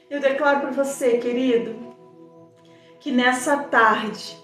Eu declaro para você, querido, que nessa tarde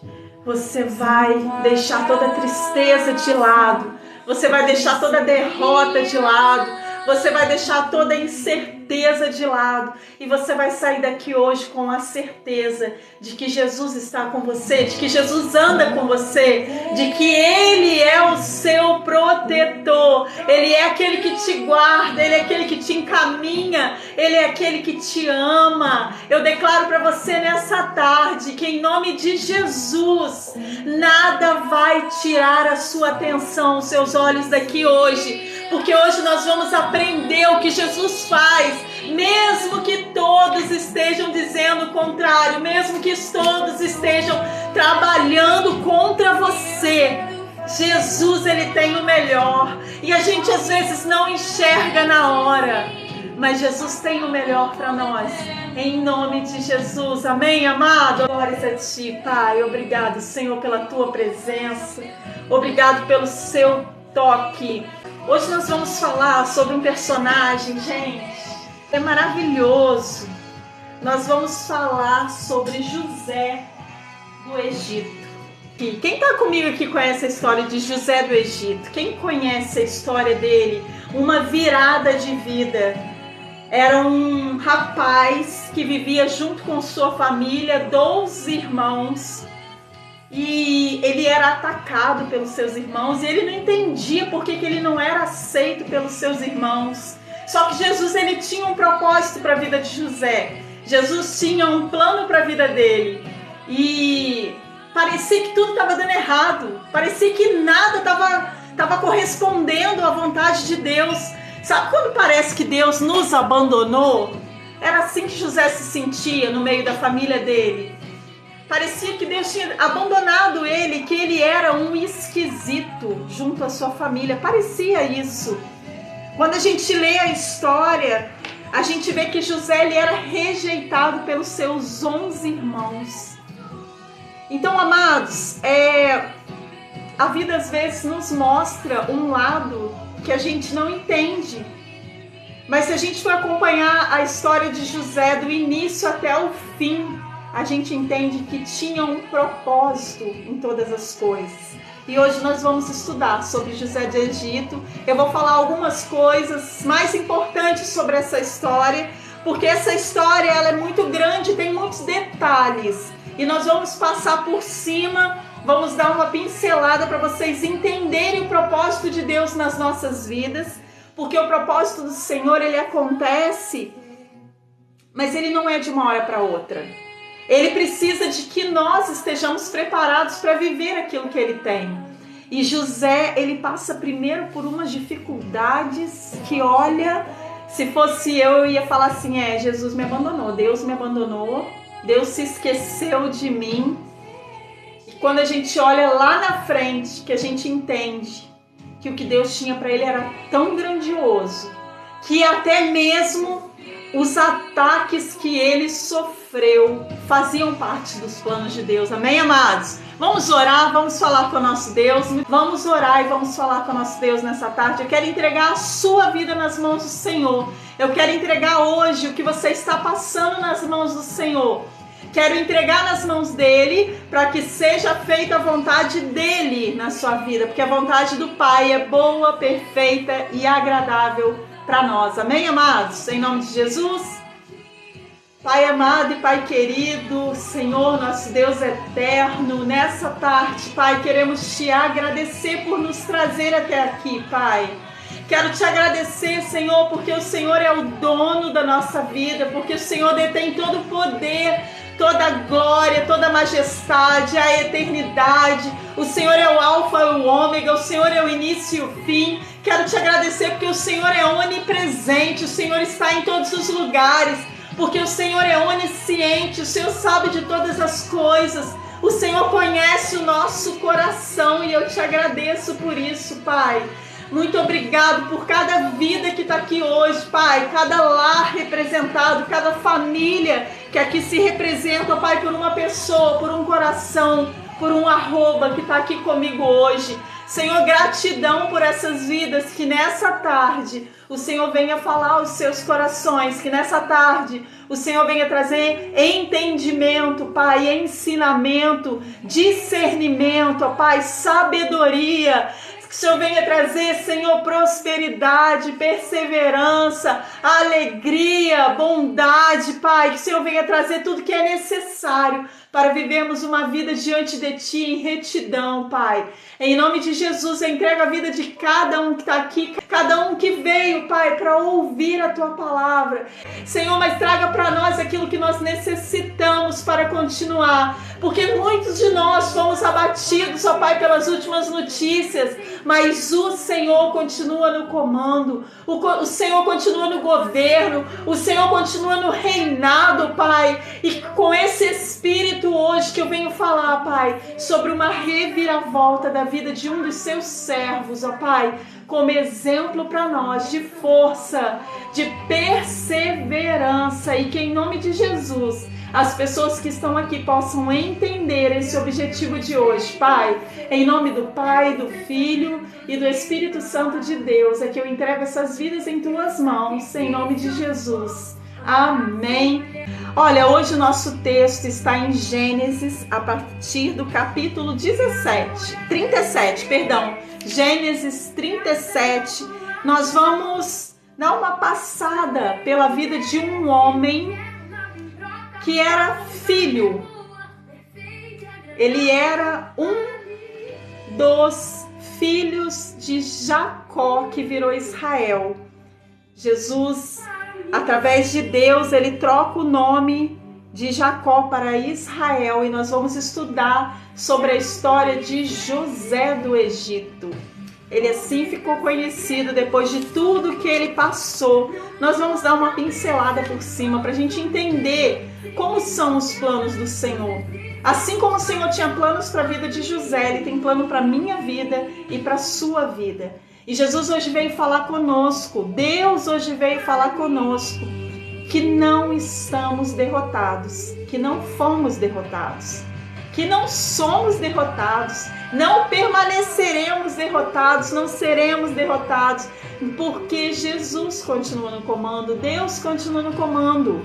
você vai deixar toda a tristeza de lado, você vai deixar toda a derrota de lado, você vai deixar toda a incerteza de lado e você vai sair daqui hoje com a certeza de que Jesus está com você, de que Jesus anda com você, de que Ele é o seu protetor, Ele é aquele que te guarda, Ele é aquele que te encaminha, Ele é aquele que te ama. Eu declaro para você nessa tarde que em nome de Jesus, nada vai tirar a sua atenção, os seus olhos daqui hoje, porque hoje nós vamos aprender o que Jesus faz, mesmo que todos estejam dizendo o contrário, mesmo que todos estejam trabalhando contra você. Jesus, Ele tem o melhor, e a gente às vezes não enxerga na hora, mas Jesus tem o melhor para nós, em nome de Jesus, amém, amado? Glórias a Ti, Pai, obrigado, Senhor, pela Tua presença, obrigado pelo Seu toque. Hoje nós vamos falar sobre um personagem, gente, é maravilhoso. Nós vamos falar sobre José do Egito. E quem está comigo aqui conhece a história de José do Egito? Quem conhece a história dele? Uma virada de vida. Era um rapaz que vivia junto com sua família, 12 irmãos. E ele era atacado pelos seus irmãos e ele não entendia por que ele não era aceito pelos seus irmãos. Só que Jesus, ele tinha um propósito para a vida de José. Jesus tinha um plano para a vida dele. E parecia que tudo estava dando errado. Parecia que nada estava correspondendo à vontade de Deus. Sabe quando parece que Deus nos abandonou? Era assim que José se sentia no meio da família dele. Parecia que Deus tinha abandonado ele, que ele era um esquisito junto à sua família. Parecia isso. Quando a gente lê a história, a gente vê que José, ele era rejeitado pelos seus 11 irmãos. Então, amados, a vida às vezes nos mostra um lado que a gente não entende. Mas se a gente for acompanhar a história de José do início até o fim, a gente entende que tinha um propósito em todas as coisas. E hoje nós vamos estudar sobre José do Egito. Eu vou falar algumas coisas mais importantes sobre essa história, porque essa história ela é muito grande, tem muitos detalhes. E nós vamos passar por cima, vamos dar uma pincelada para vocês entenderem o propósito de Deus nas nossas vidas, porque o propósito do Senhor, ele acontece, mas ele não é de uma hora para outra. Ele precisa de que nós estejamos preparados para viver aquilo que ele tem. E José, ele passa primeiro por umas dificuldades que, olha, se fosse eu ia falar assim, Jesus me abandonou, Deus se esqueceu de mim. E quando a gente olha lá na frente, que a gente entende que o que Deus tinha para ele era tão grandioso, que até mesmo os ataques que ele sofreu faziam parte dos planos de Deus. Amém, amados? Vamos orar, vamos falar com o nosso Deus. Vamos orar e vamos falar com o nosso Deus nessa tarde. Eu quero entregar a sua vida nas mãos do Senhor. Eu quero entregar hoje o que você está passando nas mãos do Senhor. Quero entregar nas mãos dele para que seja feita a vontade dele na sua vida. Porque a vontade do Pai é boa, perfeita e agradável para nós. Amém, amados? Em nome de Jesus. Pai amado e Pai querido, Senhor, nosso Deus eterno, nessa tarde, Pai, queremos te agradecer por nos trazer até aqui, Pai. Quero te agradecer, Senhor, porque o Senhor é o dono da nossa vida, porque o Senhor detém todo o poder, toda a glória, toda a majestade, a eternidade. O Senhor é o alfa e o ômega, o Senhor é o início e o fim. Quero te agradecer porque o Senhor é onipresente, o Senhor está em todos os lugares, porque o Senhor é onisciente, o Senhor sabe de todas as coisas, o Senhor conhece o nosso coração e eu te agradeço por isso, Pai. Muito obrigado por cada vida que está aqui hoje, Pai, cada lar representado, cada família que aqui se representa, Pai, por uma pessoa, por um coração, por um arroba que está aqui comigo hoje. Senhor, gratidão por essas vidas, que nessa tarde o Senhor venha falar aos seus corações, que nessa tarde o Senhor venha trazer entendimento, Pai, ensinamento, discernimento, ó Pai, sabedoria. Que o Senhor venha trazer, Senhor, prosperidade, perseverança, alegria, bondade, Pai. Que o Senhor venha trazer tudo que é necessário para vivermos uma vida diante de Ti em retidão, Pai. Em nome de Jesus, eu entrego a vida de cada um que está aqui, cada um que veio, Pai, para ouvir a Tua palavra. Senhor, mas traga para nós aquilo que nós necessitamos para continuar, porque muitos de nós fomos abatidos, ó Pai, pelas últimas notícias, mas o Senhor continua no comando, o Senhor continua no governo, o Senhor continua no reinado, Pai, e com esse Espírito hoje que eu venho falar, Pai, sobre uma reviravolta da vida de um dos seus servos, ó Pai, como exemplo para nós de força, de perseverança, e que em nome de Jesus as pessoas que estão aqui possam entender esse objetivo de hoje, Pai. Em nome do Pai, do Filho e do Espírito Santo de Deus, é que eu entrego essas vidas em Tuas mãos, em nome de Jesus. Amém. Olha, hoje o nosso texto está em Gênesis, a partir do capítulo 37, Gênesis 37. Nós vamos dar uma passada pela vida de um homem que era filho. Ele era um dos filhos de Jacó, que virou Israel. Jesus, através de Deus, ele troca o nome de Jacó para Israel, e nós vamos estudar sobre a história de José do Egito. Ele assim ficou conhecido depois de tudo que ele passou. Nós vamos dar uma pincelada por cima para a gente entender como são os planos do Senhor. Assim como o Senhor tinha planos para a vida de José, Ele tem plano para a minha vida e para a sua vida. E Jesus hoje veio falar conosco, Deus hoje veio falar conosco, que não estamos derrotados, que não fomos derrotados, que não somos derrotados, não permaneceremos derrotados, não seremos derrotados, porque Jesus continua no comando, Deus continua no comando.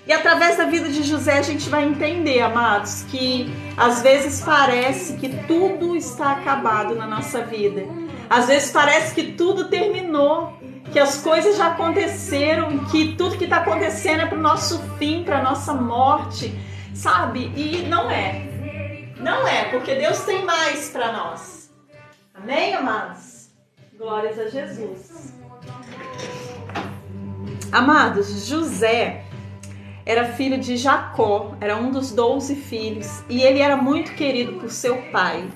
E através da vida de José a gente vai entender, amados, que às vezes parece que tudo está acabado na nossa vida. Às vezes parece que tudo terminou, que as coisas já aconteceram, que tudo que está acontecendo é para o nosso fim, para a nossa morte, sabe? E não é. Não é, porque Deus tem mais para nós. Amém, amados? Glórias a Jesus. Amados, José era filho de Jacó, era um dos 12 filhos, e ele era muito querido por seu pai.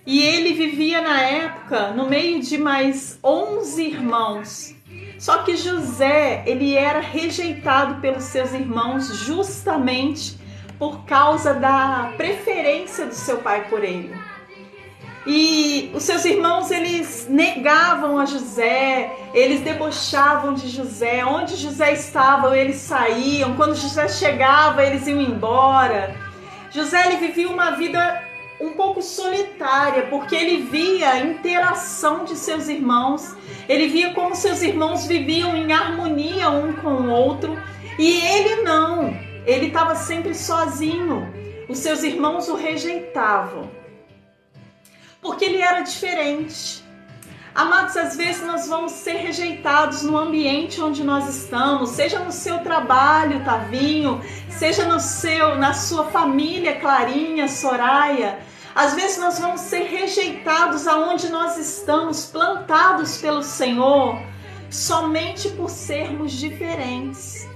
E ele vivia na época no meio de mais 11 irmãos. Só que José, ele era rejeitado pelos seus irmãos justamente por causa da preferência do seu pai por ele. E os seus irmãos, eles negavam a José, eles debochavam de José. Onde José estava, eles saíam. Quando José chegava, eles iam embora. José, ele vivia uma vida um pouco solitária, porque ele via a interação de seus irmãos. Ele via como seus irmãos viviam em harmonia um com o outro. E ele não. Ele estava sempre sozinho. Os seus irmãos o rejeitavam, porque ele era diferente. Amados, às vezes nós vamos ser rejeitados no ambiente onde nós estamos, seja no seu trabalho, Tavinho, seja na sua família, Clarinha, Soraya. Às vezes nós vamos ser rejeitados aonde nós estamos, plantados pelo Senhor, somente por sermos diferentes.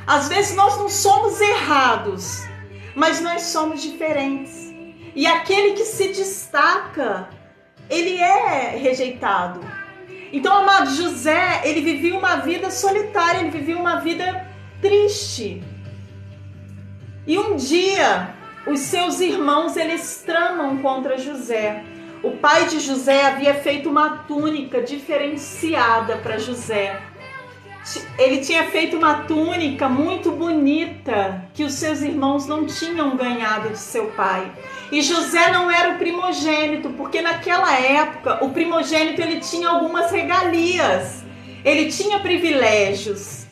Às vezes nós não somos errados, mas nós somos diferentes. E aquele que se destaca, ele é rejeitado. Então, amado, José, ele vivia uma vida solitária, ele vivia uma vida triste. E um dia, os seus irmãos, eles tramam contra José. O pai de José havia feito uma túnica diferenciada para José. Ele tinha feito uma túnica muito bonita que os seus irmãos não tinham ganhado de seu pai. E José não era o primogênito, porque naquela época o primogênito ele tinha algumas regalias, ele tinha privilégios.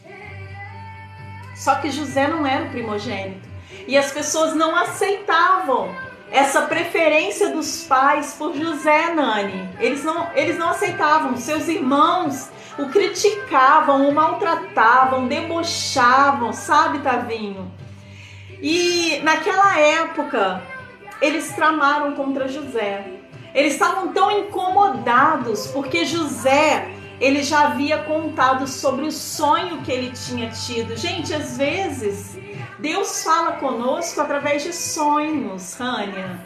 Só que José não era o primogênito. E as pessoas não aceitavam essa preferência dos pais por José, Nani. Eles não aceitavam. Seus irmãos o criticavam, o maltratavam, debochavam, sabe, Tavinho? E naquela época, eles tramaram contra José. Eles estavam tão incomodados porque José, ele já havia contado sobre o sonho que ele tinha tido. Gente, às vezes, Deus fala conosco através de sonhos, Rânia.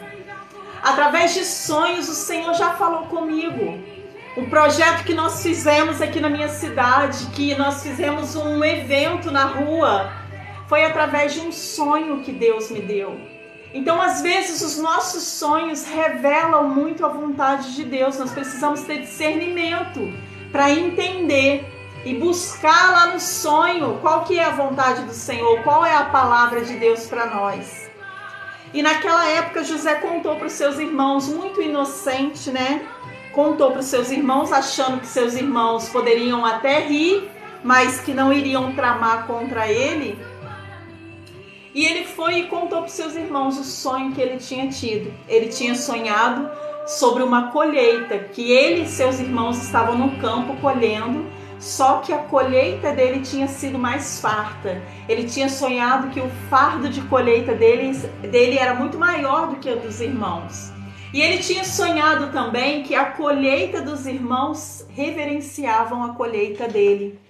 Através de sonhos, o Senhor já falou comigo. O projeto que nós fizemos aqui na minha cidade, que nós fizemos um evento na rua, foi através de um sonho que Deus me deu. Então, às vezes, os nossos sonhos revelam muito a vontade de Deus. Nós precisamos ter discernimento para entender e buscar lá no sonho qual que é a vontade do Senhor, qual é a palavra de Deus para nós. E naquela época, José contou para os seus irmãos, muito inocente, né? Contou para os seus irmãos, achando que seus irmãos poderiam até rir, mas que não iriam tramar contra ele. E ele foi e contou para os seus irmãos o sonho que ele tinha tido. Ele tinha sonhado sobre uma colheita, que ele e seus irmãos estavam no campo colhendo, só que a colheita dele tinha sido mais farta. Ele tinha sonhado que o fardo de colheita dele era muito maior do que o dos irmãos. E ele tinha sonhado também que a colheita dos irmãos reverenciavam a colheita dele.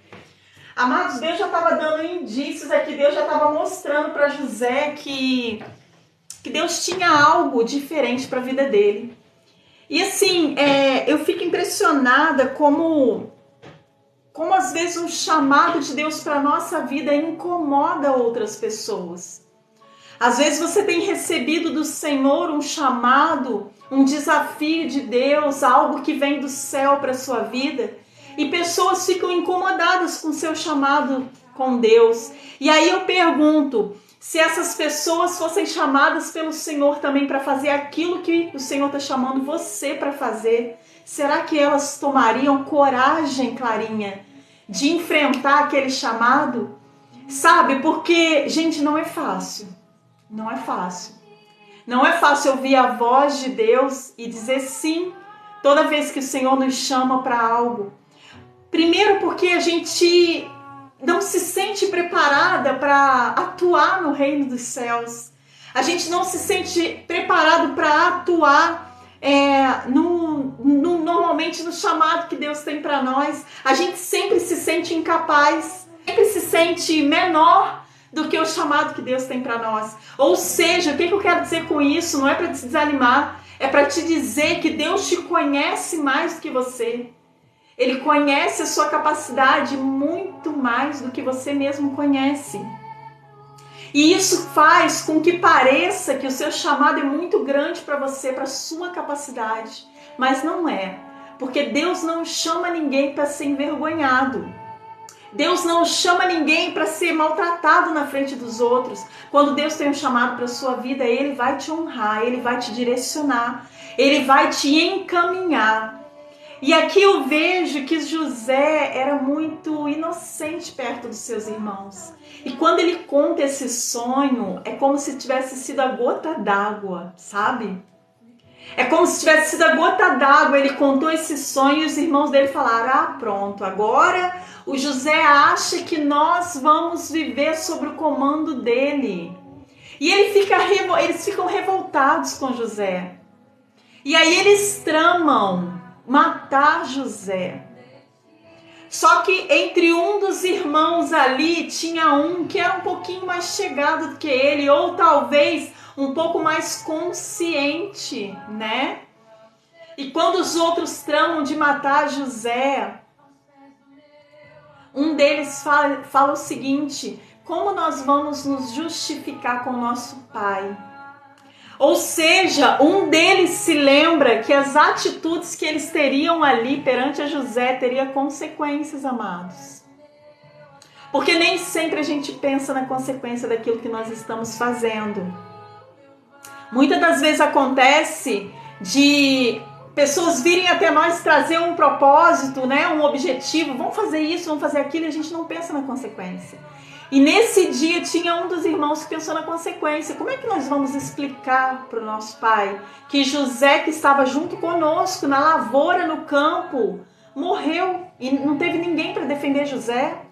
Amados, Deus já estava dando indícios aqui, Deus já estava mostrando para José que Deus tinha algo diferente para a vida dele. E assim, eu fico impressionada como às vezes um chamado de Deus para a nossa vida incomoda outras pessoas. Às vezes você tem recebido do Senhor um chamado, um desafio de Deus, algo que vem do céu para a sua vida, e pessoas ficam incomodadas com o seu chamado com Deus. E aí eu pergunto, se essas pessoas fossem chamadas pelo Senhor também para fazer aquilo que o Senhor está chamando você para fazer, será que elas tomariam coragem, Clarinha, de enfrentar aquele chamado? Sabe, porque, gente, não é fácil. Não é fácil. Não é fácil ouvir a voz de Deus e dizer sim toda vez que o Senhor nos chama para algo. Primeiro porque a gente não se sente preparada para atuar no reino dos céus. A gente não se sente preparado para atuar normalmente no chamado que Deus tem para nós. A gente sempre se sente incapaz, sempre se sente menor do que o chamado que Deus tem para nós. Ou seja, o que eu quero dizer com isso? Não é para te desanimar, é para te dizer que Deus te conhece mais do que você. Ele conhece a sua capacidade muito mais do que você mesmo conhece. E isso faz com que pareça que o seu chamado é muito grande para você, para a sua capacidade. Mas não é. Porque Deus não chama ninguém para ser envergonhado. Deus não chama ninguém para ser maltratado na frente dos outros. Quando Deus tem um chamado para a sua vida, Ele vai te honrar, Ele vai te direcionar, Ele vai te encaminhar. E aqui eu vejo que José era muito inocente perto dos seus irmãos. E quando ele conta esse sonho, é como se tivesse sido a gota d'água, sabe? É como se tivesse sido a gota d'água. Ele contou esse sonho e os irmãos dele falaram: ah, pronto, agora o José acha que nós vamos viver sob o comando dele. E eles ficam revoltados com José. E aí eles tramam matar José. Só que entre um dos irmãos ali tinha um que era um pouquinho mais chegado do que ele, ou talvez um pouco mais consciente, né? E quando os outros tramam de matar José, um deles fala o seguinte: como nós vamos nos justificar com o nosso pai? Ou seja, um deles se lembra que as atitudes que eles teriam ali perante a José teria consequências, amados. Porque nem sempre a gente pensa na consequência daquilo que nós estamos fazendo. Muitas das vezes acontece de pessoas virem até nós trazer um propósito, né, um objetivo, vamos fazer isso, vamos fazer aquilo, e a gente não pensa na consequência. E nesse dia tinha um dos irmãos que pensou na consequência. Como é que nós vamos explicar para o nosso pai que José, que estava junto conosco na lavoura, no campo, morreu e não teve ninguém para defender José?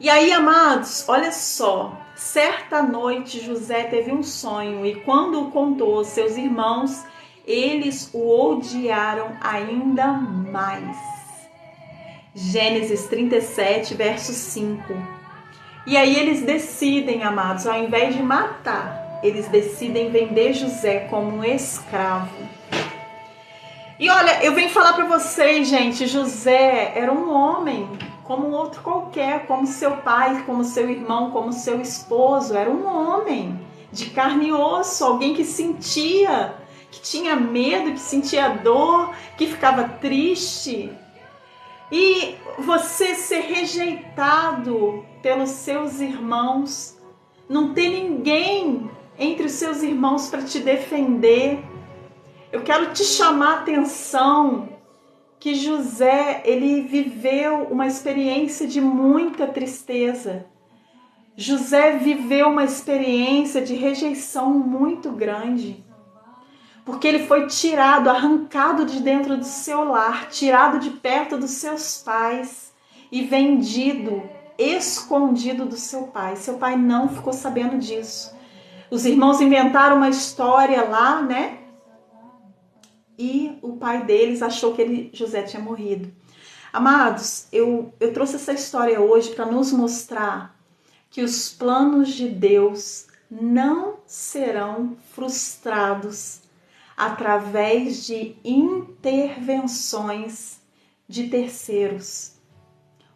E aí, amados, olha só, certa noite José teve um sonho e quando o contou aos seus irmãos, eles o odiaram ainda mais. Gênesis 37, verso 5. E aí eles decidem, amados, ao invés de matar, eles decidem vender José como um escravo. E olha, eu venho falar para vocês, gente, José era um homem como um outro qualquer, como seu pai, como seu irmão, como seu esposo. Era um homem de carne e osso, alguém que sentia, que tinha medo, que sentia dor, que ficava triste. E você ser rejeitado pelos seus irmãos, não ter ninguém entre os seus irmãos para te defender. Eu quero te chamar a atenção que José, ele viveu uma experiência de muita tristeza. José viveu uma experiência de rejeição muito grande, porque ele foi tirado, arrancado de dentro do seu lar, tirado de perto dos seus pais e vendido, escondido do seu pai. Seu pai não ficou sabendo disso. Os irmãos inventaram uma história lá, né? E o pai deles achou que José tinha morrido. Amados, eu trouxe essa história hoje para nos mostrar que os planos de Deus não serão frustrados através de intervenções de terceiros.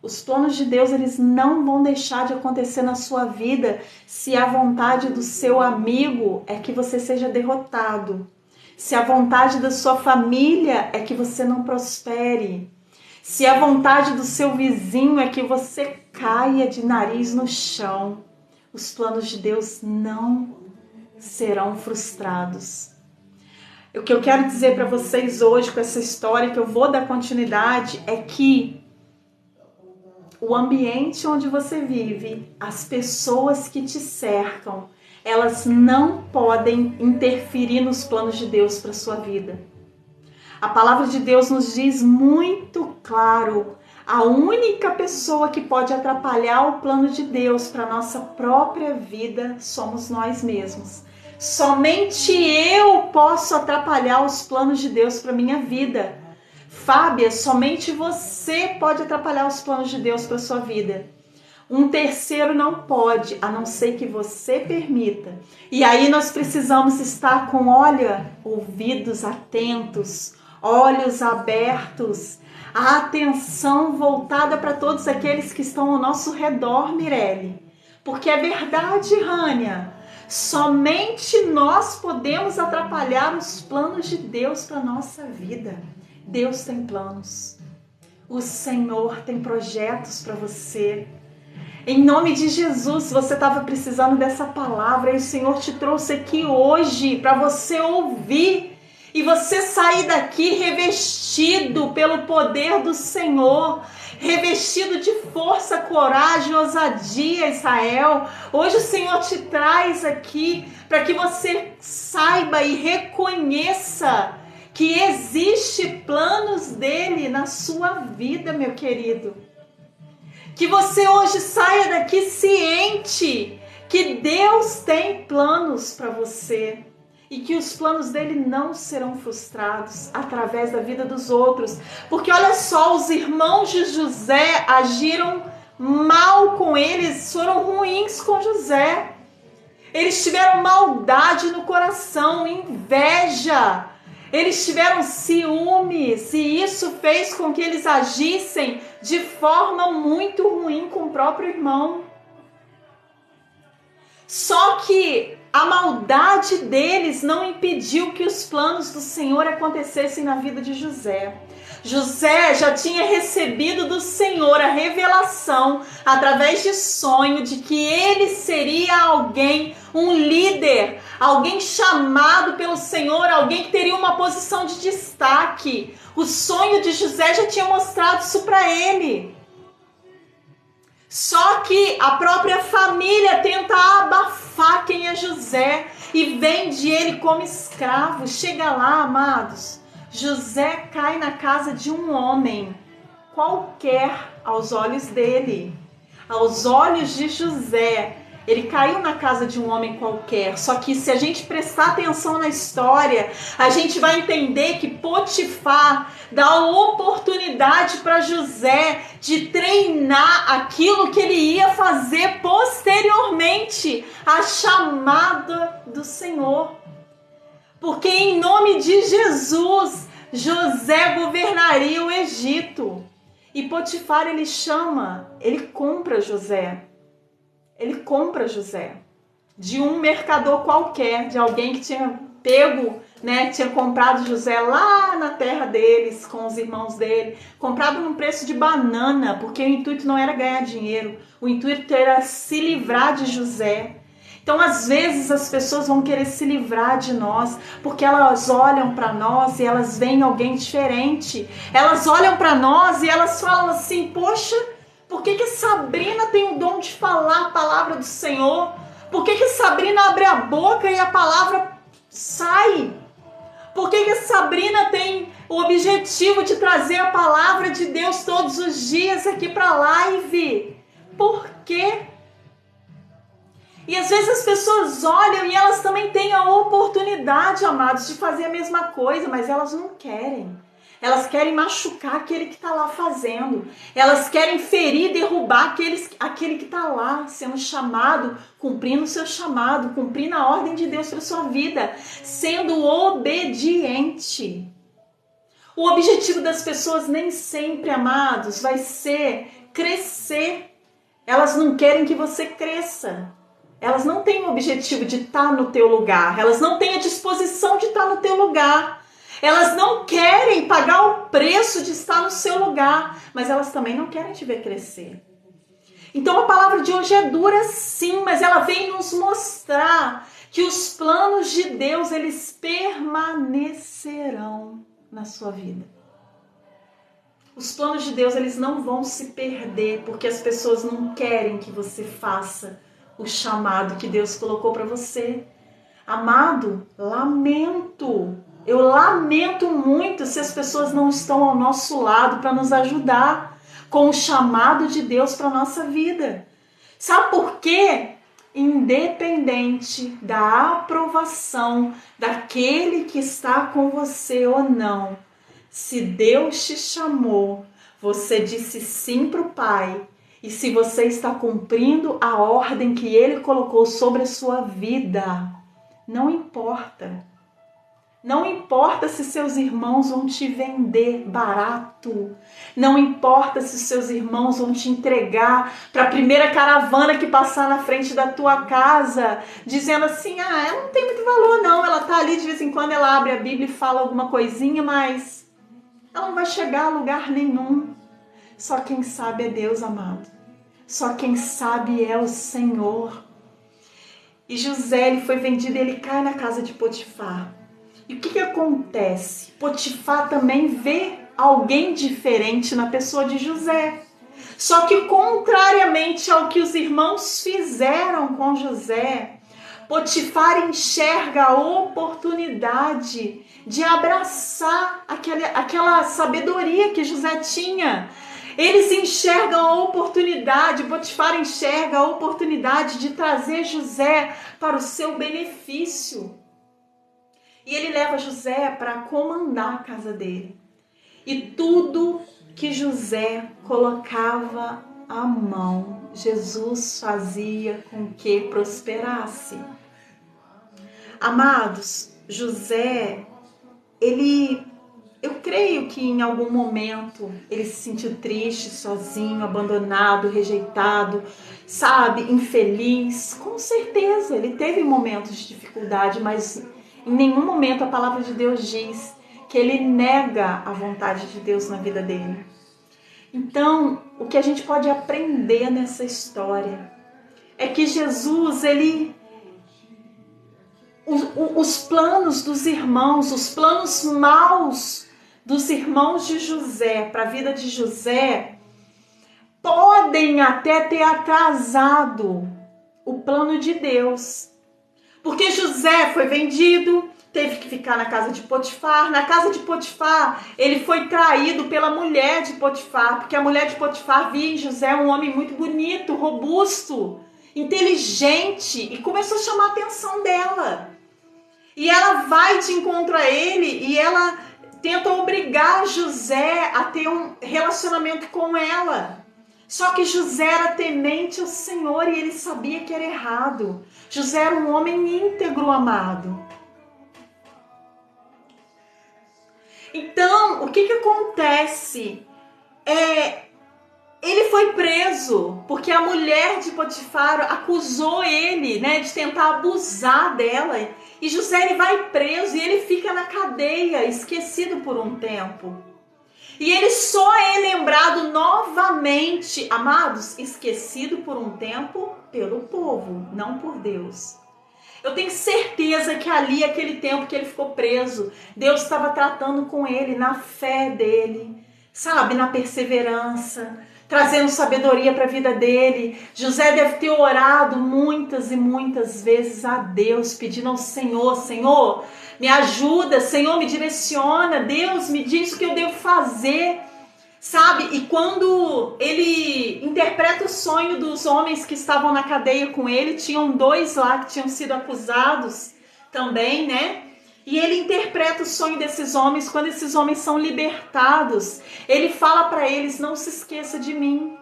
Os planos de Deus, eles não vão deixar de acontecer na sua vida se a vontade do seu amigo é que você seja derrotado. Se a vontade da sua família é que você não prospere. Se a vontade do seu vizinho é que você caia de nariz no chão. Os planos de Deus não serão frustrados. O que eu quero dizer para vocês hoje com essa história, que eu vou dar continuidade, é que o ambiente onde você vive, as pessoas que te cercam, elas não podem interferir nos planos de Deus para a sua vida. A palavra de Deus nos diz muito claro, a única pessoa que pode atrapalhar o plano de Deus para a nossa própria vida somos nós mesmos. Somente eu posso atrapalhar os planos de Deus para a minha vida. Fábia, somente você pode atrapalhar os planos de Deus para a sua vida. Um terceiro não pode, a não ser que você permita. E aí nós precisamos estar com, ouvidos atentos, olhos abertos, a atenção voltada para todos aqueles que estão ao nosso redor, Mirelle. Porque é verdade, Rânia, somente nós podemos atrapalhar os planos de Deus para a nossa vida. Deus tem planos. O Senhor tem projetos para você. Em nome de Jesus, se você estava precisando dessa palavra e o Senhor te trouxe aqui hoje para você ouvir e você sair daqui revestido pelo poder do Senhor, revestido de força, coragem, ousadia, Israel. Hoje o Senhor te traz aqui para que você saiba e reconheça que existe planos dele na sua vida, meu querido. Que você hoje saia daqui ciente que Deus tem planos para você e que os planos dele não serão frustrados através da vida dos outros. Porque olha só, os irmãos de José agiram mal com eles, foram ruins com José. Eles tiveram maldade no coração, inveja. Eles tiveram ciúmes e isso fez com que eles agissem de forma muito ruim com o próprio irmão. Só que a maldade deles não impediu que os planos do Senhor acontecessem na vida de José. José já tinha recebido do Senhor a revelação, através de sonho, de que ele seria alguém, um líder, alguém chamado pelo Senhor, alguém que teria uma posição de destaque. O sonho de José já tinha mostrado isso para ele. Só que a própria família tenta abafar quem é José e vende ele como escravo. Chega lá, amados, José cai na casa de um homem qualquer aos olhos dele. Aos olhos de José, ele caiu na casa de um homem qualquer. Só que se a gente prestar atenção na história, a gente vai entender que Potifar dá a oportunidade para José de treinar aquilo que ele ia fazer posteriormente, a chamada do Senhor. Porque em nome de Jesus, José governaria o Egito. E Potifar, ele compra José. Ele compra José de um mercador qualquer, de alguém que tinha pego, tinha comprado José lá na terra deles, com os irmãos dele, comprado num preço de banana, porque o intuito não era ganhar dinheiro, o intuito era se livrar de José. Então, às vezes, as pessoas vão querer se livrar de nós, porque elas olham para nós e elas veem alguém diferente. Elas olham para nós e elas falam assim, poxa, por que Sabrina tem o dom de falar a palavra do Senhor? Por que Sabrina abre a boca e a palavra sai? Por que Sabrina tem o objetivo de trazer a palavra de Deus todos os dias aqui para a live? Por quê? E às vezes as pessoas olham e elas também têm a oportunidade, amados, de fazer a mesma coisa, mas elas não querem. Elas querem machucar aquele que está lá fazendo. Elas querem ferir, derrubar aquele que está lá sendo chamado, cumprindo o seu chamado, cumprindo a ordem de Deus para a sua vida, sendo obediente. O objetivo das pessoas nem sempre, amados, vai ser crescer. Elas não querem que você cresça. Elas não têm o objetivo de estar no teu lugar. Elas não têm a disposição de estar no teu lugar. Elas não querem pagar o preço de estar no seu lugar, mas elas também não querem te ver crescer. Então a palavra de hoje é dura sim, mas ela vem nos mostrar que os planos de Deus, eles permanecerão na sua vida. Os planos de Deus, eles não vão se perder, porque as pessoas não querem que você faça o chamado que Deus colocou para você. Amado, eu lamento muito se as pessoas não estão ao nosso lado para nos ajudar com o chamado de Deus para a nossa vida. Sabe por quê? Independente da aprovação daquele que está com você ou não, se Deus te chamou, você disse sim para o Pai, e se você está cumprindo a ordem que Ele colocou sobre a sua vida, não importa. Não importa se seus irmãos vão te vender barato. Não importa se seus irmãos vão te entregar para a primeira caravana que passar na frente da tua casa, dizendo assim, ela não tem muito valor não, ela tá ali de vez em quando, ela abre a Bíblia e fala alguma coisinha, mas ela não vai chegar a lugar nenhum. Só quem sabe é Deus, amado. Só quem sabe é o Senhor. E José, ele foi vendido e ele cai na casa de Potifar. E o que acontece? Potifar também vê alguém diferente na pessoa de José. Só que contrariamente ao que os irmãos fizeram com José, Potifar enxerga a oportunidade de abraçar aquela sabedoria que José tinha. Eles enxergam a oportunidade, Potifar enxerga a oportunidade de trazer José para o seu benefício. E ele leva José para comandar a casa dele. E tudo que José colocava à mão, Jesus fazia com que prosperasse. Amados, José, eu creio que em algum momento ele se sentiu triste, sozinho, abandonado, rejeitado, infeliz. Com certeza, ele teve momentos de dificuldade, mas em nenhum momento a palavra de Deus diz que ele nega a vontade de Deus na vida dele. Então, o que a gente pode aprender nessa história é que Jesus, os planos dos irmãos, os planos maus dos irmãos de José para a vida de José, podem até ter atrasado o plano de Deus. Porque José foi vendido, teve que ficar na casa de Potifar. Na casa de Potifar, ele foi traído pela mulher de Potifar, porque a mulher de Potifar via em José um homem muito bonito, robusto, inteligente, e começou a chamar a atenção dela. E ela vai de encontro a ele e ela tenta obrigar José a ter um relacionamento com ela. Só que José era temente ao Senhor e ele sabia que era errado. José era um homem íntegro, amado. Então, o que acontece? Ele foi preso porque a mulher de Potifar acusou ele, de tentar abusar dela. E José ele vai preso e ele fica na cadeia, esquecido por um tempo. E ele só é lembrado novamente, amados, esquecido por um tempo pelo povo, não por Deus. Eu tenho certeza que ali, aquele tempo que ele ficou preso, Deus estava tratando com ele na fé dele, sabe, na perseverança, trazendo sabedoria para a vida dele. José deve ter orado muitas e muitas vezes a Deus, pedindo ao Senhor, Senhor, me ajuda, Senhor, me direciona, Deus, me diz o que eu devo fazer, sabe? E quando ele interpreta o sonho dos homens que estavam na cadeia com ele, tinham 2 lá que tinham sido acusados também, E ele interpreta o sonho desses homens. Quando esses homens são libertados, ele fala para eles: não se esqueça de mim,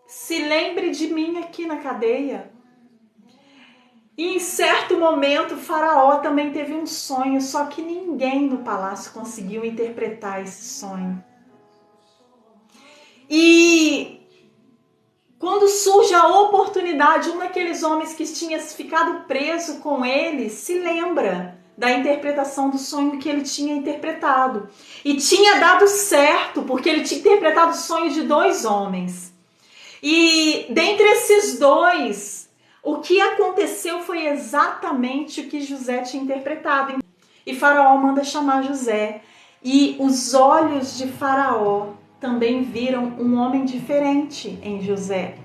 se lembre de mim aqui na cadeia. E em certo momento, o faraó também teve um sonho, só que ninguém no palácio conseguiu interpretar esse sonho. E quando surge a oportunidade, um daqueles homens que tinha ficado preso com ele se lembra da interpretação do sonho que ele tinha interpretado. E tinha dado certo, porque ele tinha interpretado o sonho de 2 homens. E dentre esses 2, o que aconteceu foi exatamente o que José tinha interpretado. E Faraó manda chamar José. E os olhos de Faraó também viram um homem diferente em José.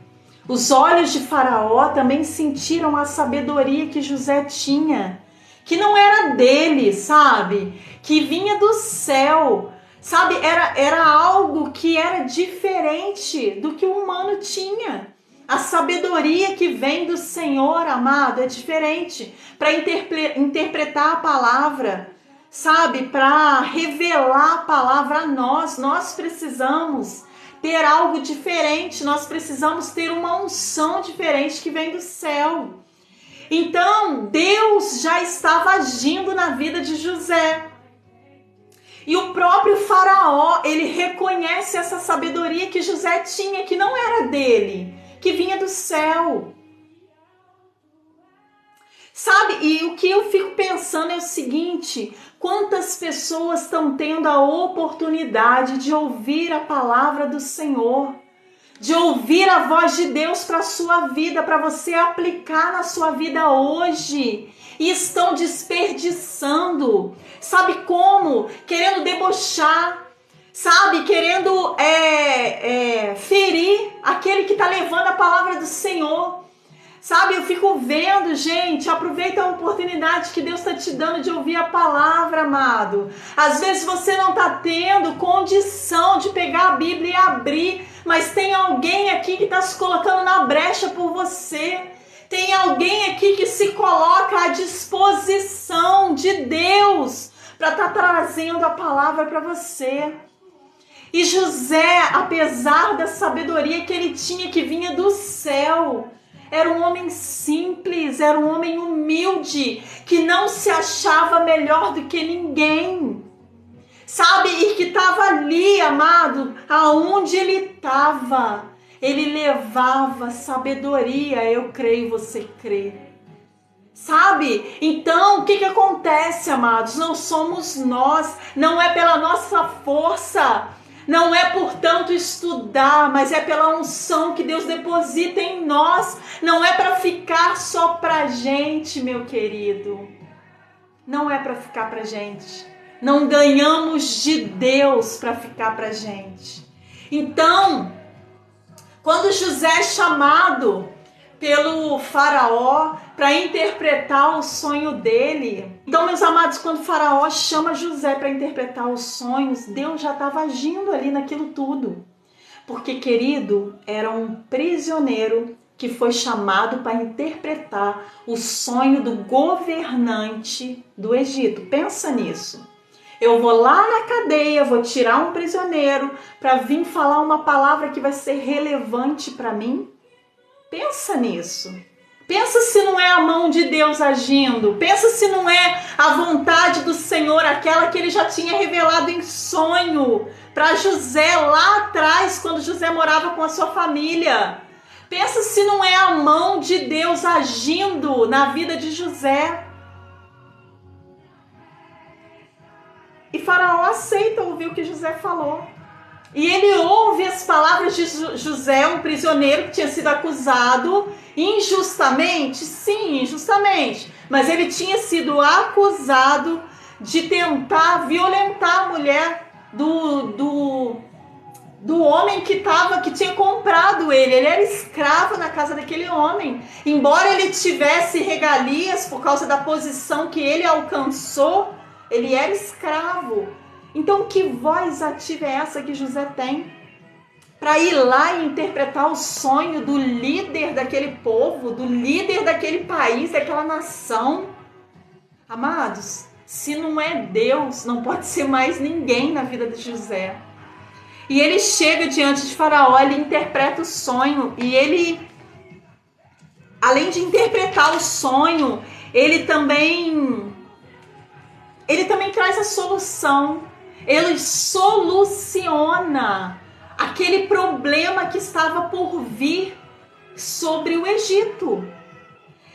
Os olhos de Faraó também sentiram a sabedoria que José tinha, que não era dele, sabe? Que vinha do céu, sabe? Era algo que era diferente do que o humano tinha. A sabedoria que vem do Senhor, amado, é diferente para interpretar a palavra, sabe? Para revelar a palavra a nós. Nós precisamos ter algo diferente, nós precisamos ter uma unção diferente que vem do céu. Então, Deus já estava agindo na vida de José. E o próprio Faraó, ele reconhece essa sabedoria que José tinha, que não era dele, que vinha do céu. Sabe, e o que eu fico pensando é o seguinte: quantas pessoas estão tendo a oportunidade de ouvir a palavra do Senhor, de ouvir a voz de Deus para a sua vida, para você aplicar na sua vida hoje, e estão desperdiçando, sabe como? Querendo debochar, sabe? Querendo ferir aquele que está levando a palavra do Senhor. Sabe, eu fico vendo, gente, aproveita a oportunidade que Deus está te dando de ouvir a palavra, amado. Às vezes você não está tendo condição de pegar a Bíblia e abrir, mas tem alguém aqui que está se colocando na brecha por você. Tem alguém aqui que se coloca à disposição de Deus para estar trazendo a palavra para você. E José, apesar da sabedoria que ele tinha, que vinha do céu, era um homem simples, era um homem humilde, que não se achava melhor do que ninguém, sabe? E que estava ali, amado, aonde ele estava, ele levava sabedoria, eu creio, você crê. Sabe? Então, o que acontece, amados? Não somos nós, não é pela nossa força, não é por tanto estudar, mas é pela unção que Deus deposita em nós. Não é para ficar só pra gente, meu querido. Não é para ficar pra gente. Não ganhamos de Deus para ficar pra gente. Então, quando José é chamado pelo faraó para interpretar o sonho dele. Então, meus amados, quando o faraó chama José para interpretar os sonhos, Deus já estava agindo ali naquilo tudo. Porque, querido, era um prisioneiro que foi chamado para interpretar o sonho do governante do Egito. Pensa nisso. Eu vou lá na cadeia, vou tirar um prisioneiro para vir falar uma palavra que vai ser relevante para mim. Pensa nisso. Pensa se não é a mão de Deus agindo. Pensa se não é a vontade do Senhor, aquela que ele já tinha revelado em sonho para José lá atrás, quando José morava com a sua família. Pensa se não é a mão de Deus agindo na vida de José. E Faraó aceita ouvir o que José falou. E ele ouve as palavras de José, um prisioneiro que tinha sido acusado injustamente. Sim, injustamente. Mas ele tinha sido acusado de tentar violentar a mulher do homem que tinha comprado ele. Ele era escravo na casa daquele homem. Embora ele tivesse regalias por causa da posição que ele alcançou, ele era escravo. Então, que voz ativa é essa que José tem para ir lá e interpretar o sonho do líder daquele povo, do líder daquele país, daquela nação? Amados, se não é Deus, não pode ser mais ninguém na vida de José. E ele chega diante de Faraó, ele interpreta o sonho e ele, além de interpretar o sonho, ele também traz a solução. Ele soluciona aquele problema que estava por vir sobre o Egito.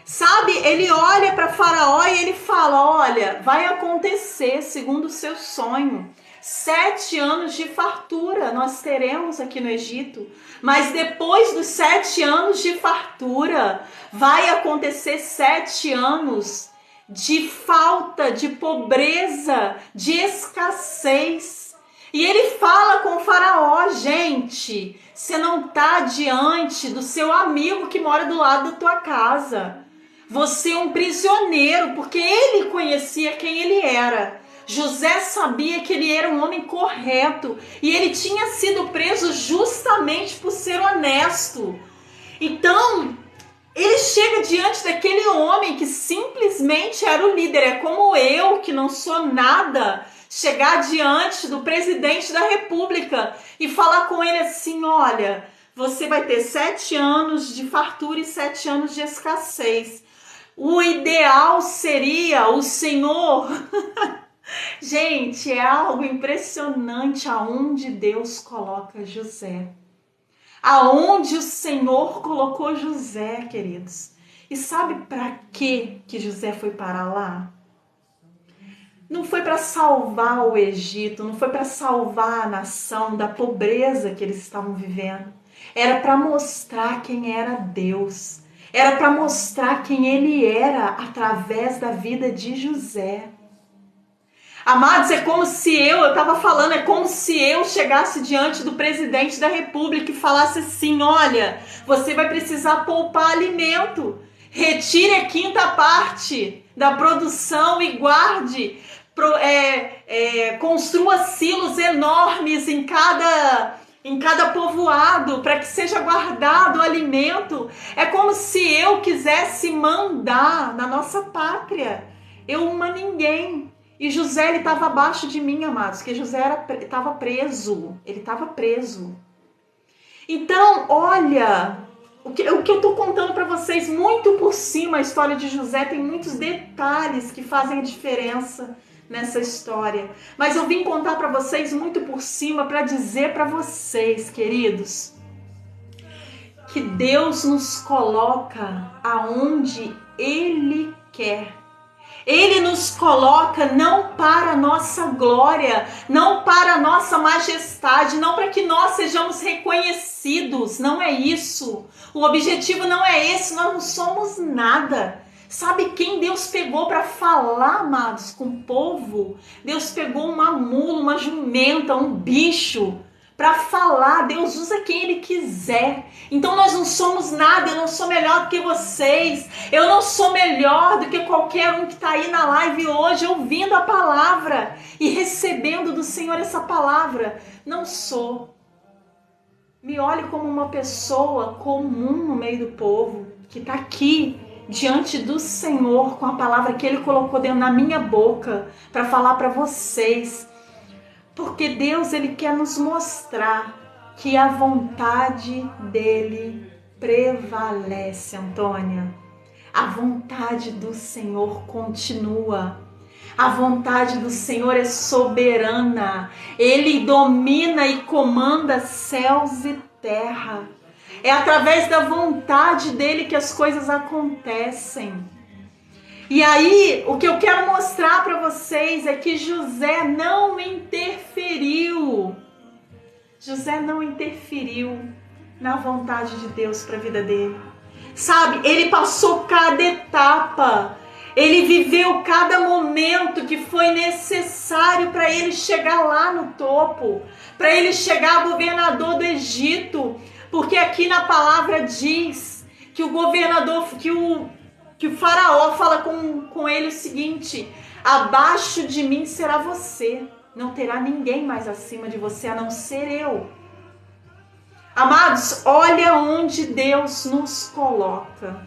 Sabe, ele olha para Faraó e ele fala, olha, vai acontecer segundo o seu sonho. 7 anos de fartura nós teremos aqui no Egito. Mas depois dos 7 anos de fartura, vai acontecer 7 anos de falta, de pobreza, de escassez. E ele fala com o Faraó, gente, você não está diante do seu amigo que mora do lado da tua casa. Você é um prisioneiro, porque ele conhecia quem ele era. José sabia que ele era um homem correto e ele tinha sido preso justamente por ser honesto. Então, ele chega diante daquele homem que simplesmente era o líder. É como eu, que não sou nada, chegar diante do presidente da República e falar com ele assim, olha, você vai ter 7 anos de fartura e 7 anos de escassez. O ideal seria o Senhor... Gente, é algo impressionante aonde Deus coloca José. Aonde o Senhor colocou José, queridos. E sabe para que José foi parar lá? Não foi para salvar o Egito, não foi para salvar a nação da pobreza que eles estavam vivendo. Era para mostrar quem era Deus. Era para mostrar quem ele era através da vida de José. Amados, é como se eu estava falando, é como se eu chegasse diante do presidente da República e falasse assim, olha, você vai precisar poupar alimento, retire a 5ª parte da produção e guarde, construa silos enormes em cada povoado para que seja guardado o alimento. É como se eu quisesse mandar na nossa pátria, eu uma ninguém. E José, ele estava abaixo de mim, amados, porque José estava preso. Ele estava preso. Então, olha, o que eu estou contando para vocês muito por cima, a história de José tem muitos detalhes que fazem a diferença nessa história. Mas eu vim contar para vocês muito por cima para dizer para vocês, queridos, que Deus nos coloca aonde Ele quer. Ele nos coloca não para a nossa glória, não para a nossa majestade, não para que nós sejamos reconhecidos, não é isso. O objetivo não é esse, nós não somos nada. Sabe quem Deus pegou para falar, amados, com o povo? Deus pegou uma mula, uma jumenta, um bicho para falar. Deus usa quem Ele quiser. Então nós não somos nada, eu não sou melhor do que vocês. Eu não sou melhor do que qualquer um que está aí na live hoje ouvindo a palavra e recebendo do Senhor essa palavra. Não sou. Me olhe como uma pessoa comum no meio do povo que está aqui diante do Senhor com a palavra que Ele colocou dentro da minha boca para falar para vocês. Porque Deus, Ele quer nos mostrar que a vontade dEle prevalece, Antônia. A vontade do Senhor continua. A vontade do Senhor é soberana. Ele domina e comanda céus e terra. É através da vontade dEle que as coisas acontecem. E aí, o que eu quero mostrar para vocês é que José não interferiu. José não interferiu na vontade de Deus para a vida dele. Sabe, ele passou cada etapa. Ele viveu cada momento que foi necessário para ele chegar lá no topo. Para ele chegar a governador do Egito. Porque aqui na palavra diz que o governador, que o faraó fala com ele o seguinte: abaixo de mim será você, não terá ninguém mais acima de você a não ser eu. Amados, olha onde Deus nos coloca.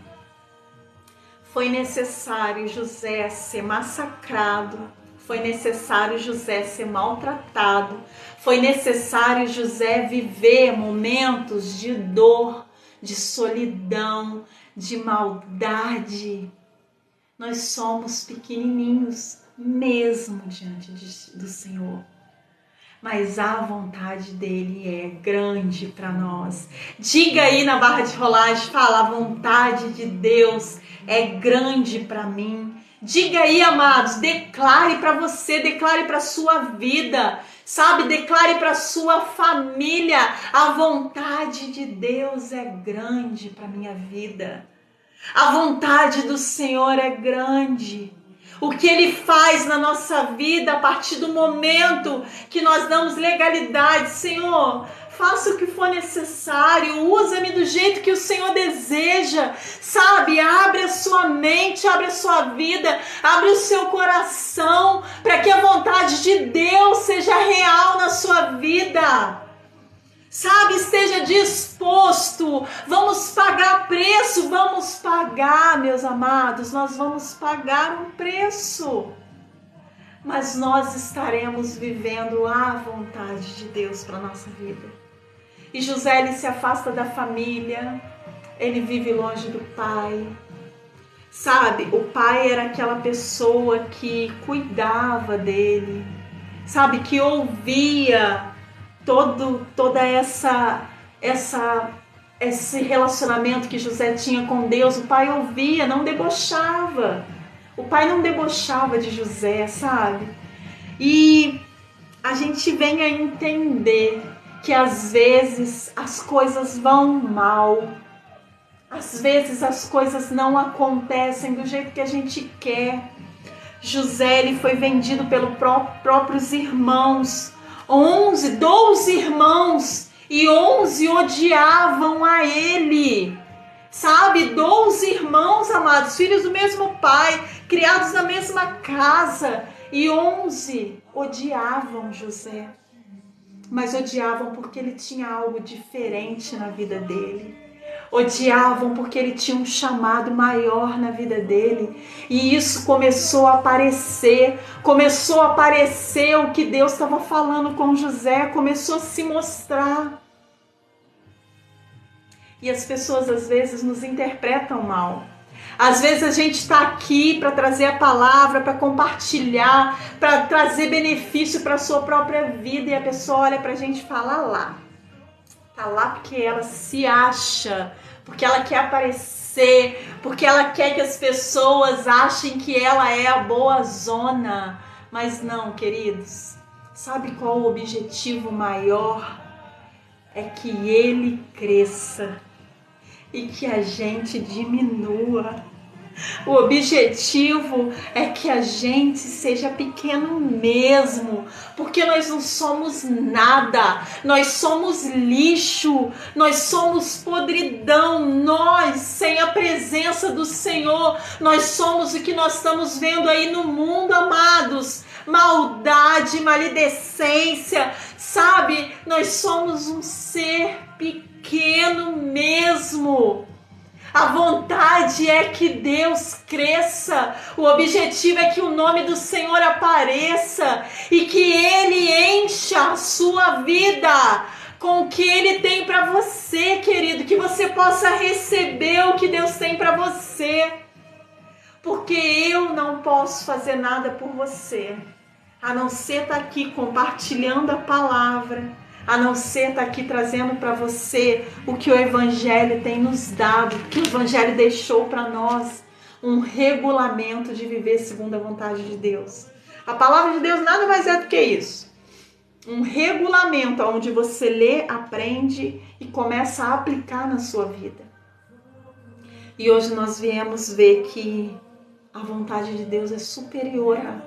Foi necessário José ser massacrado, foi necessário José ser maltratado, foi necessário José viver momentos de dor, de solidão, de maldade. Nós somos pequenininhos mesmo diante do Senhor, mas a vontade dele é grande para nós. Diga aí na barra de rolagem, fala: a vontade de Deus é grande para mim. Diga aí, amados, declare para você, declare para sua vida, sabe? Declare para sua família: a vontade de Deus é grande para minha vida. A vontade do Senhor é grande. O que Ele faz na nossa vida a partir do momento que nós damos legalidade: Senhor, faça o que for necessário, usa-me do jeito que o Senhor deseja, sabe? Abre a sua mente, abre a sua vida, abre o seu coração para que a vontade de Deus seja real na sua vida. Sabe, esteja disposto. Vamos pagar preço, vamos pagar, meus amados, nós vamos pagar um preço. Mas nós estaremos vivendo a vontade de Deus para a nossa vida. E José, ele se afasta da família, ele vive longe do pai. Sabe, o pai era aquela pessoa que cuidava dele, sabe, que ouvia toda esse relacionamento que José tinha com Deus. O pai ouvia, não debochava. O pai não debochava de José, sabe? E a gente vem a entender que às vezes as coisas vão mal. Às vezes as coisas não acontecem do jeito que a gente quer. José, ele foi vendido pelos próprios irmãos. 12 irmãos, e 11 odiavam a ele. Sabe, 12 irmãos, amados, filhos do mesmo pai, criados na mesma casa, e 11 odiavam José. Mas odiavam porque ele tinha algo diferente na vida dele. Odiavam porque ele tinha um chamado maior na vida dele. E isso começou a aparecer o que Deus estava falando com José, começou a se mostrar. E as pessoas às vezes nos interpretam mal. Às vezes a gente está aqui para trazer a palavra, para compartilhar, para trazer benefício para a sua própria vida, e a pessoa olha para a gente e fala: lá, Tá lá porque ela se acha, porque ela quer aparecer, porque ela quer que as pessoas achem que ela é a boa zona. Mas não, queridos, sabe qual o objetivo maior? É que ele cresça e que a gente diminua. O objetivo é que a gente seja pequeno mesmo, porque nós não somos nada, nós somos lixo, nós somos podridão, nós, sem a presença do Senhor, nós somos o que nós estamos vendo aí no mundo, amados, maldade, maledicência, sabe? Nós somos um ser pequeno mesmo. A vontade é que Deus cresça, o objetivo é que o nome do Senhor apareça e que Ele encha a sua vida com o que Ele tem para você, querido, que você possa receber o que Deus tem para você, porque eu não posso fazer nada por você, a não ser estar aqui compartilhando a palavra, a não ser estar aqui trazendo para você o que o Evangelho tem nos dado, que o Evangelho deixou para nós, um regulamento de viver segundo a vontade de Deus. A palavra de Deus nada mais é do que isso. Um regulamento onde você lê, aprende e começa a aplicar na sua vida. E hoje nós viemos ver que a vontade de Deus é superior a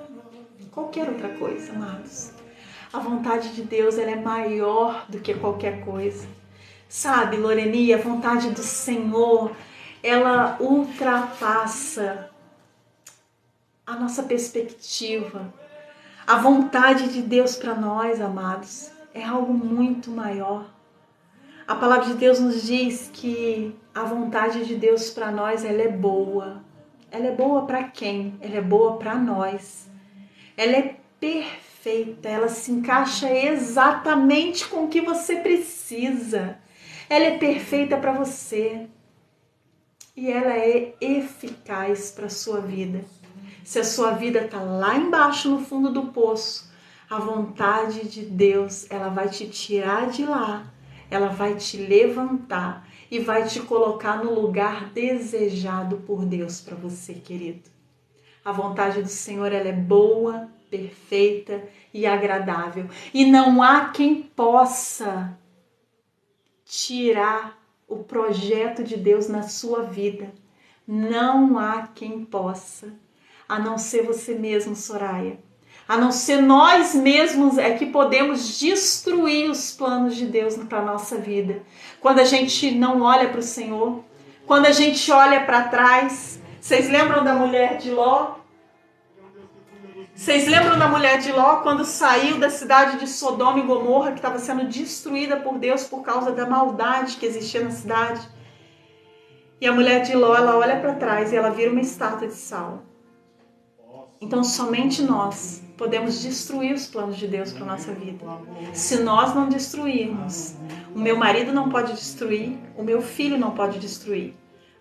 qualquer outra coisa, amados. A vontade de Deus, ela é maior do que qualquer coisa. Sabe, Loreni, a vontade do Senhor, ela ultrapassa a nossa perspectiva. A vontade de Deus para nós, amados, é algo muito maior. A palavra de Deus nos diz que a vontade de Deus para nós, ela é boa. Ela é boa para quem? Ela é boa para nós. Ela é perfeita, ela se encaixa exatamente com o que você precisa. Ela é perfeita para você e ela é eficaz para a sua vida. Se a sua vida está lá embaixo no fundo do poço, a vontade de Deus, ela vai te tirar de lá, ela vai te levantar e vai te colocar no lugar desejado por Deus para você, querido. A vontade do Senhor, ela é boa, perfeita e agradável. E não há quem possa tirar o projeto de Deus na sua vida. Não há quem possa, a não ser você mesmo, Soraya. A não ser nós mesmos é que podemos destruir os planos de Deus para a nossa vida. Quando a gente não olha para o Senhor, quando a gente olha para trás. Vocês lembram da mulher de Ló? Vocês lembram da mulher de Ló quando saiu da cidade de Sodoma e Gomorra, que estava sendo destruída por Deus por causa da maldade que existia na cidade? E a mulher de Ló, ela olha para trás e ela vira uma estátua de sal. Então somente nós podemos destruir os planos de Deus para a nossa vida. Se nós não destruirmos, o meu marido não pode destruir, o meu filho não pode destruir,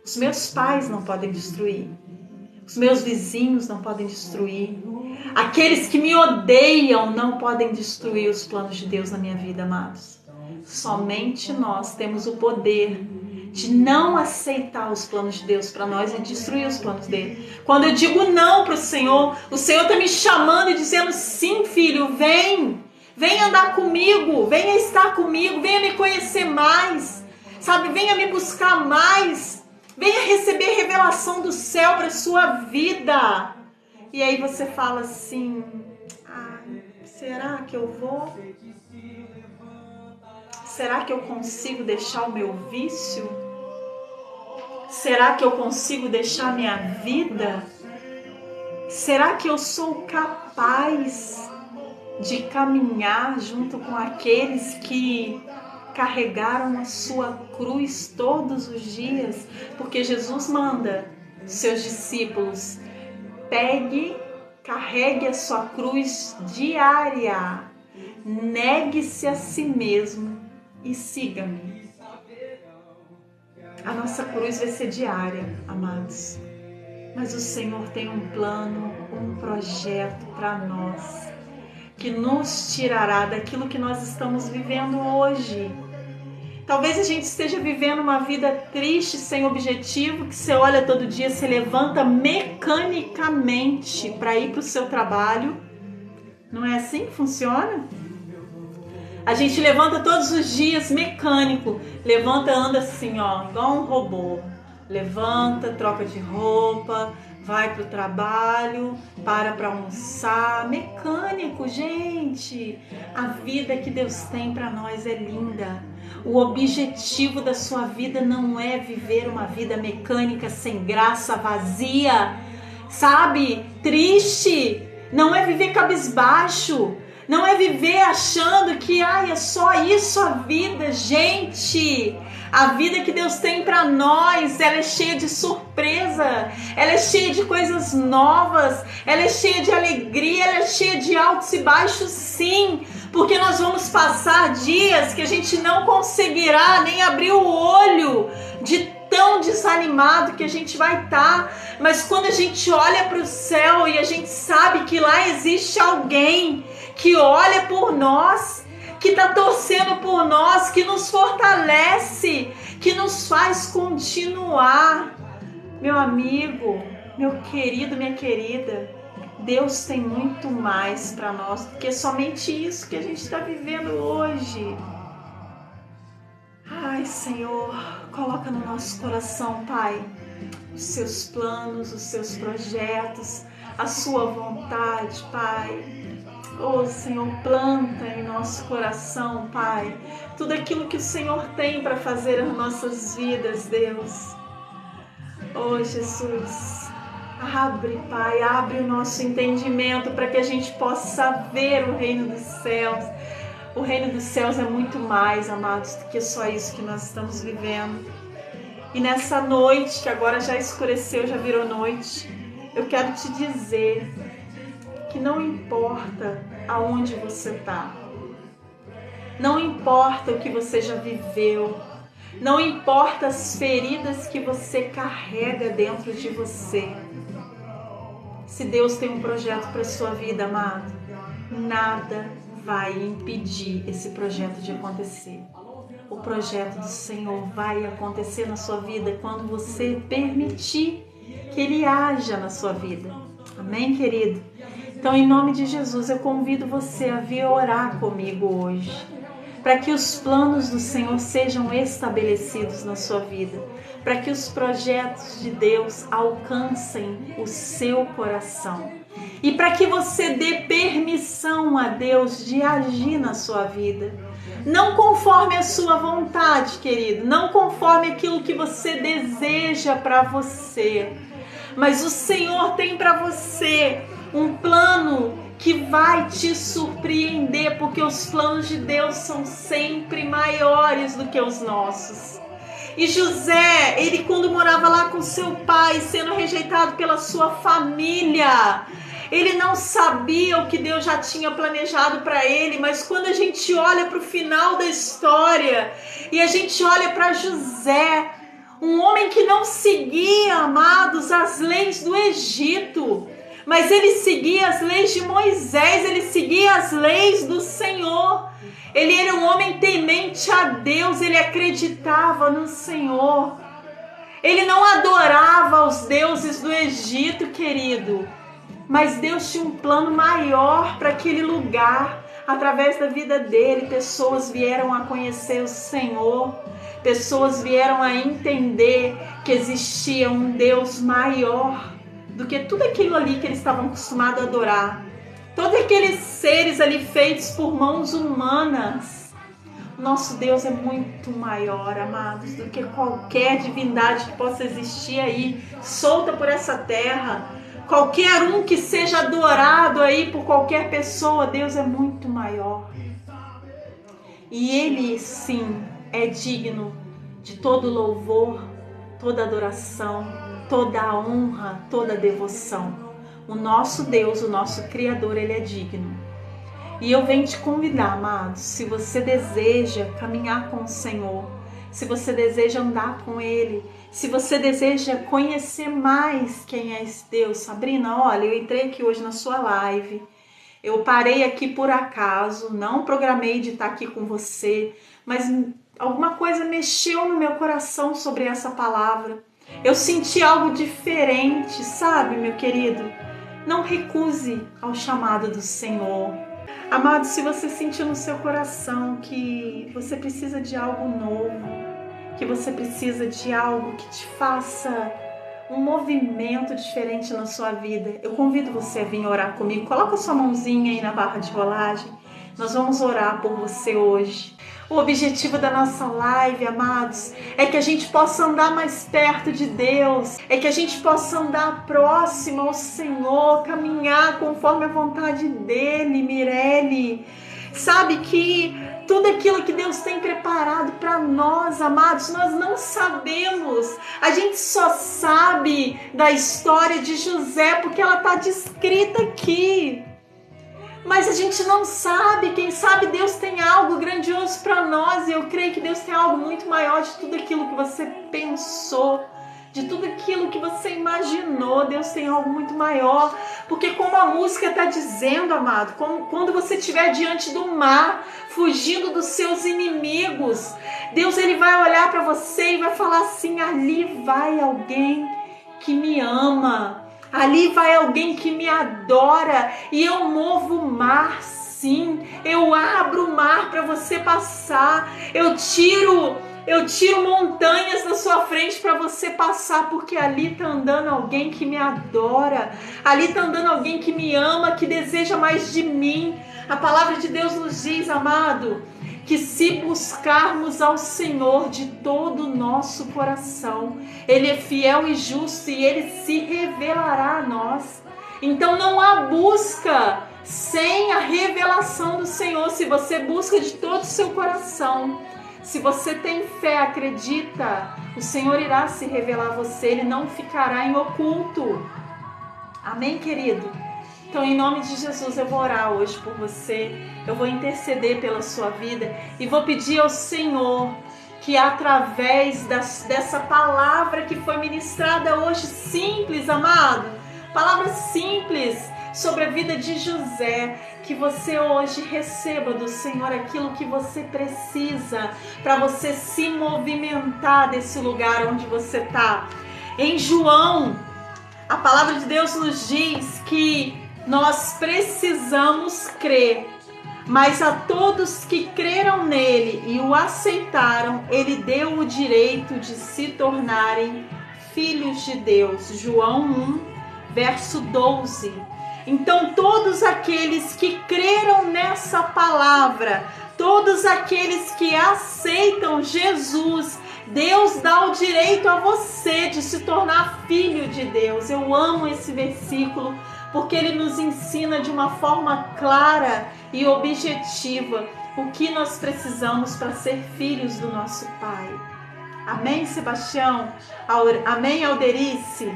os meus pais não podem destruir, os meus vizinhos não podem destruir, aqueles que me odeiam não podem destruir os planos de Deus na minha vida, amados. Somente nós temos o poder de não aceitar os planos de Deus para nós e destruir os planos dele. Quando eu digo não para o Senhor está me chamando e dizendo: sim, filho, vem andar comigo, venha estar comigo, venha me conhecer mais, sabe, venha me buscar mais, venha receber revelação do céu para a sua vida. E aí você fala assim: será que eu vou? Será que eu consigo deixar o meu vício? Será que eu consigo deixar a minha vida? Será que eu sou capaz de caminhar junto com aqueles que carregaram a sua cruz todos os dias? Porque Jesus manda seus discípulos: carregue a sua cruz diária, negue-se a si mesmo e siga-me. A nossa cruz vai ser diária, amados. Mas o Senhor tem um plano, um projeto para nós, que nos tirará daquilo que nós estamos vivendo hoje. Talvez a gente esteja vivendo uma vida triste, sem objetivo, que você olha todo dia, se levanta mecanicamente para ir para o seu trabalho. Não é assim que funciona? A gente levanta todos os dias mecânico, levanta, anda assim, ó, igual um robô. Levanta, troca de roupa, vai pro trabalho, para almoçar. Mecânico, gente. A vida que Deus tem para nós é linda. O objetivo da sua vida não é viver uma vida mecânica, sem graça, vazia, sabe? Triste. Não é viver cabisbaixo. Não é viver achando que é só isso a vida, gente. A vida que Deus tem para nós, ela é cheia de surpresa, ela é cheia de coisas novas, ela é cheia de alegria, ela é cheia de altos e baixos, sim. Porque nós vamos passar dias que a gente não conseguirá nem abrir o olho de tão desanimado que a gente vai estar. Mas quando a gente olha para o céu e a gente sabe que lá existe alguém que olha por nós, que está torcendo por nós, que nos fortalece, que nos faz continuar. Meu amigo, meu querido, minha querida, Deus tem muito mais para nós do que somente isso que a gente está vivendo hoje. Ai, Senhor, coloca no nosso coração, Pai, os seus planos, os seus projetos, a sua vontade, Pai. Oh, Senhor, planta em nosso coração, Pai, tudo aquilo que o Senhor tem para fazer nas nossas vidas, Deus. Oh, Jesus, abre, Pai, abre o nosso entendimento para que a gente possa ver o reino dos céus. O reino dos céus é muito mais, amados, do que só isso que nós estamos vivendo. E nessa noite, que agora já escureceu, já virou noite, eu quero te dizer que não importa aonde você está, não importa o que você já viveu, não importa as feridas que você carrega dentro de você. Se Deus tem um projeto para a sua vida, amado, nada vai impedir esse projeto de acontecer. O projeto do Senhor vai acontecer na sua vida quando você permitir que Ele haja na sua vida. Amém, querido? Então, em nome de Jesus, eu convido você a vir orar comigo hoje, para que os planos do Senhor sejam estabelecidos na sua vida, para que os projetos de Deus alcancem o seu coração e para que você dê permissão a Deus de agir na sua vida. Não conforme a sua vontade, querido, não conforme aquilo que você deseja para você, mas o Senhor tem para você um plano que vai te surpreender, porque os planos de Deus são sempre maiores do que os nossos. E José, ele quando morava lá com seu pai, sendo rejeitado pela sua família, ele não sabia o que Deus já tinha planejado para ele, mas quando a gente olha para o final da história e a gente olha para José, um homem que não seguia, amados, as leis do Egito, mas ele seguia as leis de Moisés, ele seguia as leis do Senhor. Ele era um homem temente a Deus, ele acreditava no Senhor. Ele não adorava os deuses do Egito, querido, mas Deus tinha um plano maior para aquele lugar. Através da vida dele, pessoas vieram a conhecer o Senhor, pessoas vieram a entender que existia um Deus maior do que tudo aquilo ali que eles estavam acostumados a adorar. Todos aqueles seres ali feitos por mãos humanas. Nosso Deus é muito maior, amados, do que qualquer divindade que possa existir aí, solta por essa terra. Qualquer um que seja adorado aí por qualquer pessoa, Deus é muito maior. E Ele, sim, é digno de todo louvor, toda adoração, toda a honra, toda a devoção. O nosso Deus, o nosso Criador, Ele é digno. E eu venho te convidar, amados, se você deseja caminhar com o Senhor, se você deseja andar com Ele, se você deseja conhecer mais quem é esse Deus. Sabrina, olha, eu entrei aqui hoje na sua live, eu parei aqui por acaso, não programei de estar aqui com você, mas alguma coisa mexeu no meu coração sobre essa palavra. Eu senti algo diferente, sabe, meu querido? Não recuse ao chamado do Senhor. Amado, se você sentiu no seu coração que você precisa de algo novo, que você precisa de algo que te faça um movimento diferente na sua vida, eu convido você a vir orar comigo. Coloca sua mãozinha aí na barra de rolagem. Nós vamos orar por você hoje. O objetivo da nossa live, amados, é que a gente possa andar mais perto de Deus, é que a gente possa andar próximo ao Senhor, caminhar conforme a vontade dEle, Mirelle. Sabe que tudo aquilo que Deus tem preparado para nós, amados, nós não sabemos. A gente só sabe da história de José porque ela está descrita aqui. Mas a gente não sabe, quem sabe Deus tem algo grandioso para nós, e eu creio que Deus tem algo muito maior de tudo aquilo que você pensou, de tudo aquilo que você imaginou. Deus tem algo muito maior, porque como a música está dizendo, amado, quando você estiver diante do mar, fugindo dos seus inimigos, Deus ele vai olhar para você e vai falar assim: ali vai alguém que me ama. Ali vai alguém que me adora, e eu movo o mar, sim. Eu abro o mar para você passar. Eu tiro montanhas na sua frente para você passar, porque ali está andando alguém que me adora. Ali está andando alguém que me ama, que deseja mais de mim. A palavra de Deus nos diz, amado, que se buscarmos ao Senhor de todo o nosso coração, Ele é fiel e justo e Ele se revelará a nós. Então não há busca sem a revelação do Senhor. Se você busca de todo o seu coração, se você tem fé, acredita, o Senhor irá se revelar a você, Ele não ficará em oculto. Amém, querido? Então, em nome de Jesus, eu vou orar hoje por você, eu vou interceder pela sua vida e vou pedir ao Senhor que através dessa palavra que foi ministrada hoje, simples, amado, palavra simples sobre a vida de José, que você hoje receba do Senhor aquilo que você precisa para você se movimentar desse lugar onde você está. Em João, a palavra de Deus nos diz que nós precisamos crer, mas a todos que creram nele e o aceitaram, ele deu o direito de se tornarem filhos de Deus. João 1, verso 12. Então todos aqueles que creram nessa palavra, todos aqueles que aceitam Jesus, Deus dá o direito a você de se tornar filho de Deus. Eu amo esse versículo, porque ele nos ensina de uma forma clara e objetiva o que nós precisamos para ser filhos do nosso Pai. Amém, Sebastião? Amém, Alderice?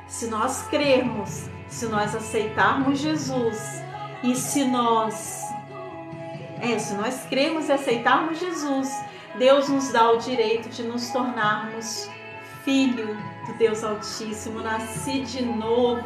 Se nós crermos, se nós aceitarmos Jesus, e se nós crermos e aceitarmos Jesus, Deus nos dá o direito de nos tornarmos filho do Deus Altíssimo, nasci de novo.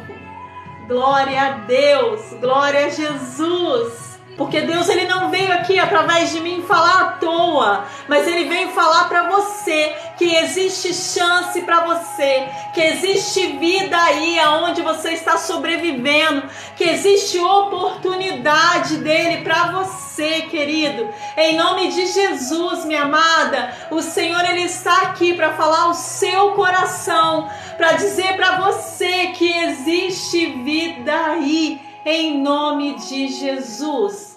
Glória a Deus, glória a Jesus. Porque Deus ele não veio aqui através de mim falar à toa, mas ele veio falar para você que existe chance para você, que existe vida aí aonde você está sobrevivendo, que existe oportunidade dele para você, querido. Em nome de Jesus, minha amada, o Senhor ele está aqui para falar ao seu coração, para dizer para você que existe vida aí, em nome de Jesus.